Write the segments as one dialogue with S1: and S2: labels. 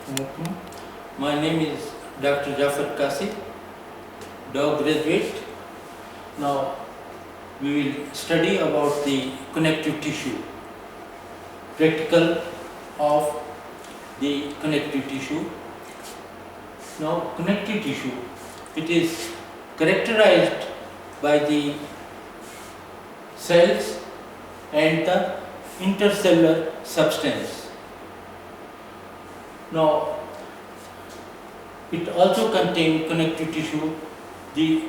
S1: Okay. My name is Dr. Jafar Kasi, Dow graduate. Now we will study about the connective tissue, practical of the connective tissue. Now connective tissue, it is characterized by the cells and the intercellular substance. Now, it also contains connective tissue, the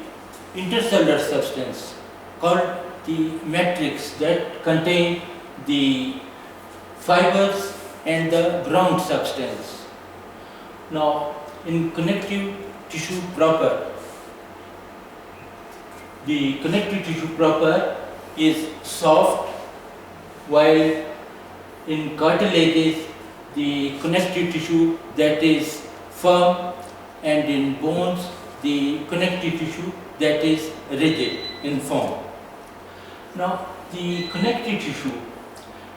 S1: intercellular substance called the matrix that contain the fibers and the ground substance. Now, in connective tissue proper, the connective tissue proper is soft, while in cartilages the connective tissue that is firm, and in bones the connective tissue that is rigid in form. Now the connective tissue,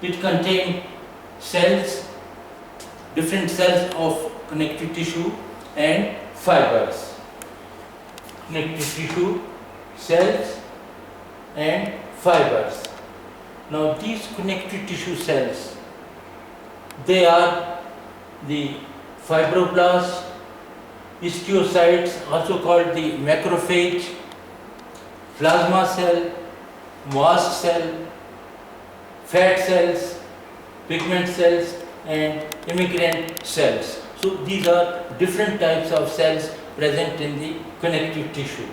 S1: it contains cells, different cells of connective tissue and fibers. Connective tissue, cells and fibers. Now these connective tissue cells, they are the fibroblasts, histiocytes, also called the macrophage, plasma cell, mast cell, fat cells, pigment cells and immigrant cells. So these are different types of cells present in the connective tissue.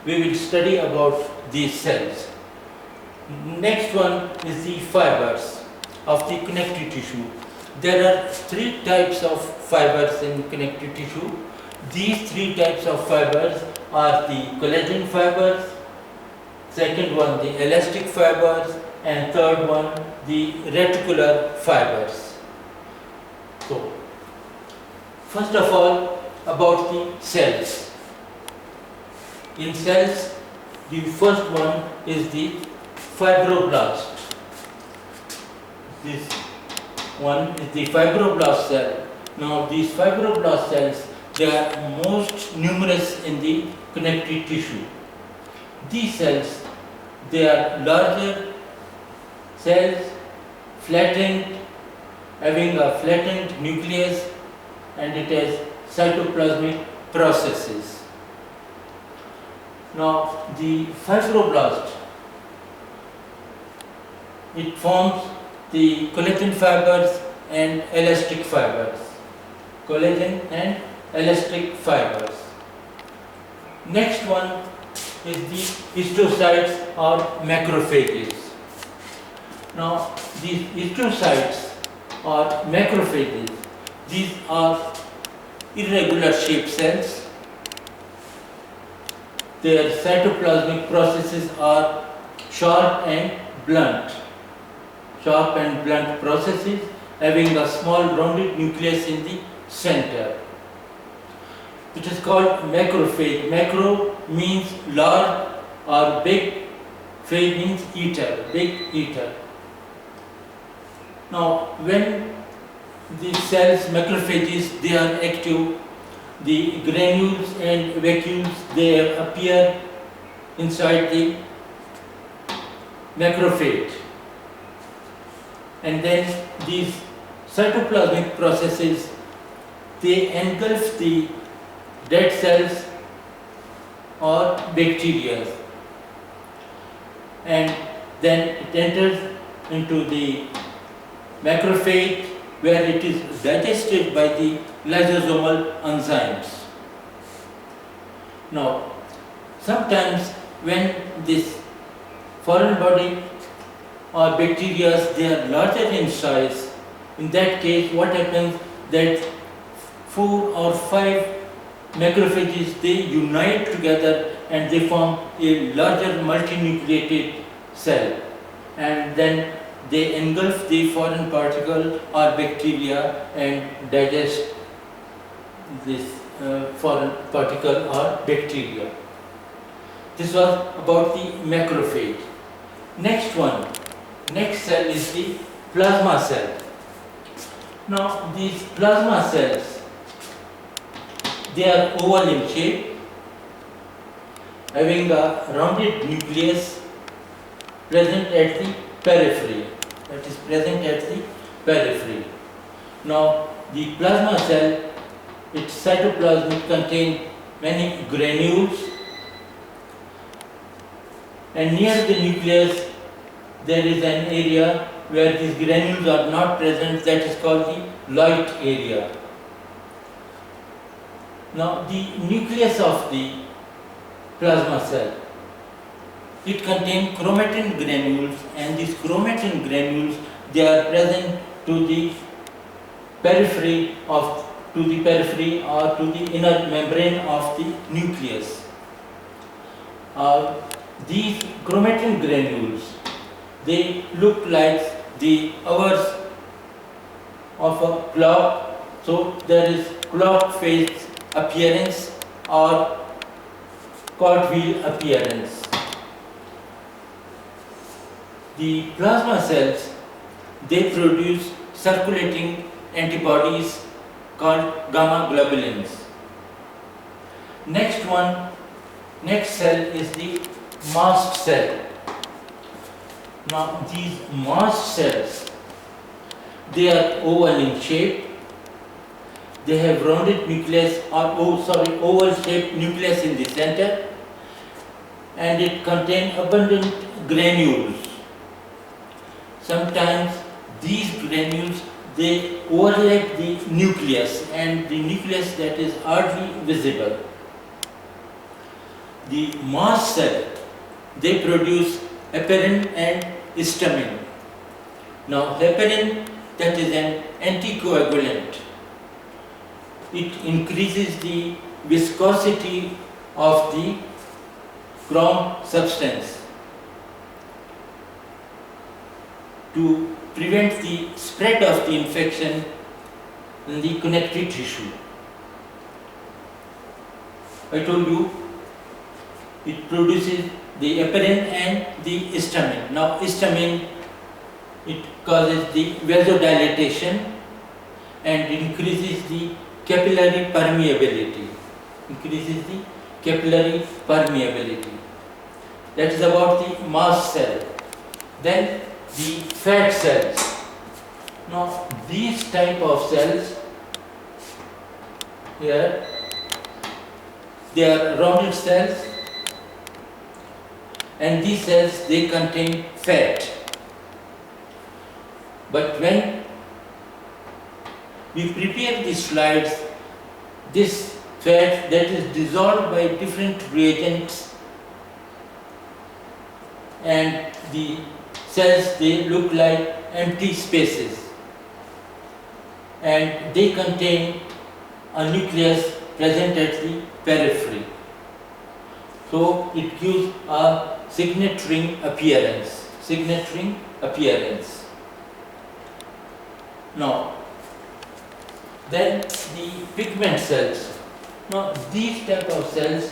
S1: We will study about these cells. Next one is the fibers of the connective tissue. There are three types of fibers in connective tissue. These three types of fibers are the collagen fibers, second one the elastic fibers, and third one the reticular fibers. So, first of all, about the cells. In cells, the first one is the fibroblast. This one is the fibroblast cell. Now these fibroblast cells, they are most numerous in the connective tissue. These cells, they are larger cells, flattened, having a flattened nucleus, and it has cytoplasmic processes. Now the fibroblast, it forms the collagen fibers and elastic fibers. Collagen and elastic fibers. Next one is the histiocytes or macrophages. Now these histiocytes or macrophages, these are irregular shaped cells. Their cytoplasmic processes are sharp and blunt. Sharp and blunt processes having a small rounded nucleus in the center. It is called macrophage. Macro means large or big, phage means eater, big eater. Now when these cells, macrophages, they are active, the granules and vacuoles, they appear inside the macrophage. And then these cytoplasmic processes, they engulf the dead cells or bacteria, and then it enters into the macrophage where it is digested by the lysosomal enzymes. Now, sometimes when this foreign body or bacteria, they are larger in size, in that case what happens that 4 or 5 macrophages, they unite together and they form a larger multinucleated cell, and then they engulf the foreign particle or bacteria and digest this foreign particle or bacteria. This was about the macrophage. Next cell is the plasma cell. Now these plasma cells, they are oval in shape, having a rounded nucleus present at the periphery. That is present at the periphery. Now the plasma cell, its cytoplasm contains many granules, and near the nucleus there is an area where these granules are not present, that is called the light area. Now the nucleus of the plasma cell, it contains chromatin granules, and these chromatin granules, they are present to the periphery or to the inner membrane of the nucleus. These chromatin granules, they look like the hours of a clock, so there is clock face appearance or cartwheel appearance. The plasma cells, they produce circulating antibodies called gamma globulins. Next cell is the mast cell. Now these mast cells, they are oval in shape. They have rounded nucleus or oval shaped nucleus in the center, and it contains abundant granules. Sometimes these granules, they overlap the nucleus, and the nucleus that is hardly visible. The mast cell, they produce heparin and histamine. Now heparin, that is an anticoagulant. It increases the viscosity of the chrome substance to prevent the spread of the infection in the connective tissue. I told you it produces the heparin and the histamine. Now histamine, it causes the vasodilatation and increases the capillary permeability. That is about the mast cell. Then the fat cells. Now these type of cells here, they are rounded cells, and these cells, they contain fat. But when we prepare the slides, this fat that is dissolved by different reagents, and the cells, they look like empty spaces, and they contain a nucleus present at the periphery. So it gives a signet ring appearance. Now, then the pigment cells. Now these type of cells,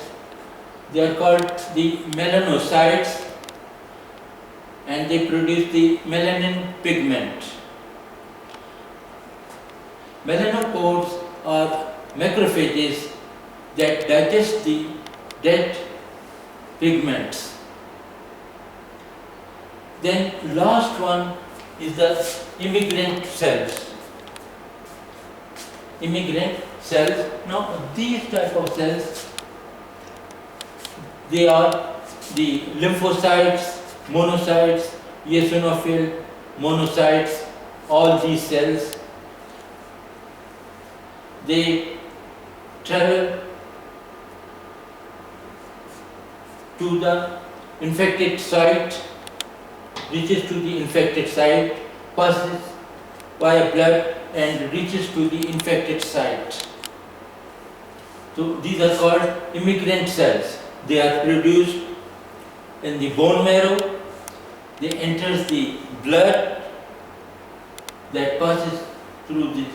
S1: they are called the melanocytes, and they produce the melanin pigment. Melanopods are macrophages that digest the dead pigments. Then last one is the immigrant cells. Now these type of cells, they are the lymphocytes, monocytes, eosinophil, monocytes, all these cells. They travel to the infected site, reaches to the infected site, passes via blood and reaches to the infected site. So these are called immigrant cells. They are produced in the bone marrow. They enters the blood that passes through the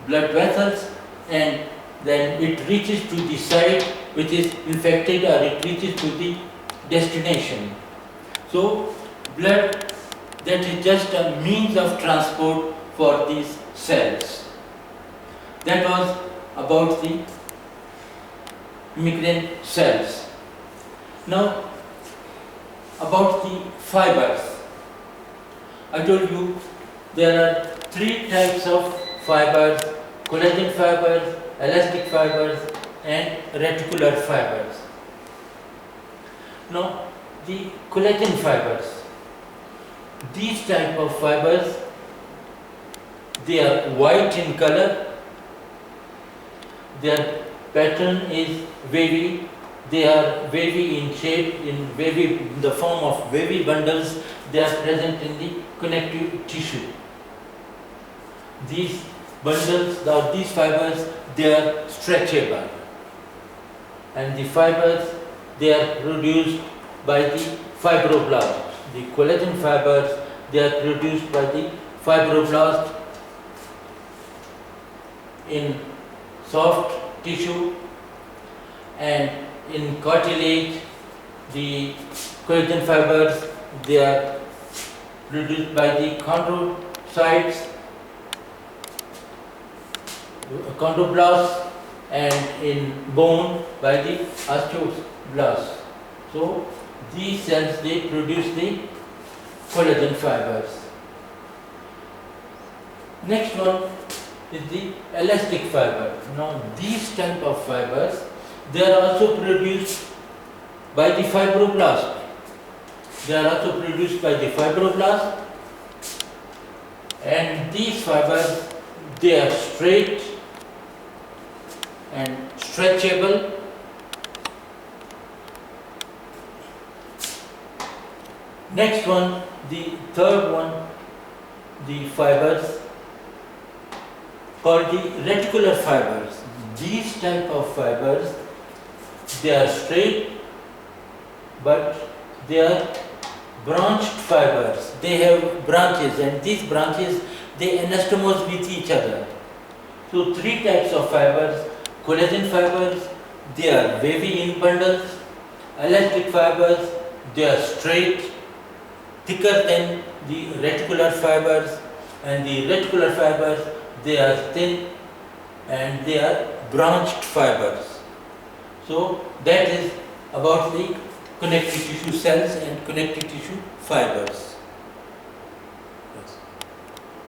S1: blood vessels, and then it reaches to the site which is infected, or it reaches to the destination. So blood, that is just a means of transport for these cells. That was about the Micron cells. Now, about the fibers. I told you there are three types of fibers: collagen fibers, elastic fibers, and reticular fibers. Now, the collagen fibers. These type of fibers, they are white in color, their pattern is wavy, they are wavy in shape, in the form of wavy bundles. They are present in the connective tissue. These bundles, or these fibers, they are stretchable, and the fibers, they are produced by the fibroblast. The collagen fibers, they are produced by the fibroblast in soft tissue, and in cartilage, the collagen fibers, they are produced by the chondroblasts, and in bone by the osteoblasts. So these cells, they produce the collagen fibers. Next one is the elastic fiber. Now these type of fibers, they are also produced by the fibroblast. They are also produced by the fibroblast, and these fibers, they are straight and stretchable. Next one, the third one, the fibers called the reticular fibers. These type of fibers, they are straight, but they are branched fibers. They have branches, and these branches, they anastomose with each other. So three types of fibers: collagen fibers, they are wavy in bundles; elastic fibers, they are straight, thicker than the reticular fibers; and the reticular fibers, they are thin and they are branched fibers. So that is about the connective tissue cells and connective tissue fibers.